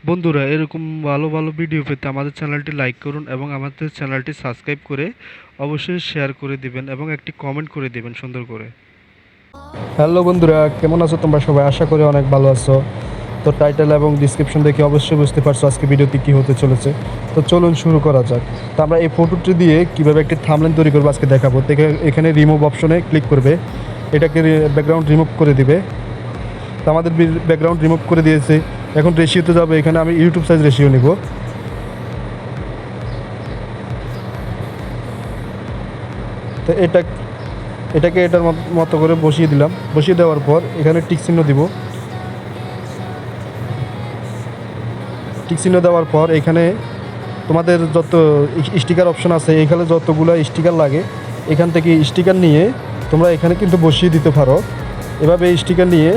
বন্ধুরা, এরকম ভালো ভালো ভিডিও পেতে আমাদের চ্যানেলটি লাইক করুন এবং আমাদের চ্যানেলটি সাবস্ক্রাইব করে অবশ্যই শেয়ার করে দিবেন এবং একটি কমেন্ট করে দিবেন সুন্দর করে। হ্যালো বন্ধুরা, কেমন আছো তোমরা সবাই? আশা করি অনেক ভালো আছো। তো টাইটেল এবং ডিসক্রিপশন দেখে অবশ্যই বুঝতে পারছো আজকে ভিডিওতে কী হতে চলেছে। তো চলুন শুরু করা যাক। তো আমরা এই ফটোটি দিয়ে কীভাবে একটি থাম্বনেল তৈরি করবো আজকে দেখাবো। তো এখানে রিমুভ অপশনে ক্লিক করবে, এটাকে ব্যাকগ্রাউন্ড রিমুভ করে দিবে। তো আমাদের ব্যাকগ্রাউন্ড রিমুভ করে দিয়েছে। এখন রেশিওতে যাবে, এখানে আমি ইউটিউব সাইজ রেশিও নিব। তো এটাকে এটার মতো করে বসিয়ে দিলাম। বসিয়ে দেওয়ার পর এখানে টিক চিহ্ন দিব। টিক চিহ্ন দেওয়ার পর এখানে তোমাদের যত স্টিকার অপশন আছে, এখানে যতগুলো স্টিকার লাগে এখান থেকে স্টিকার নিয়ে তোমরা এখানে কিন্তু বসিয়ে দিতে পারো। এভাবে স্টিকার নিয়ে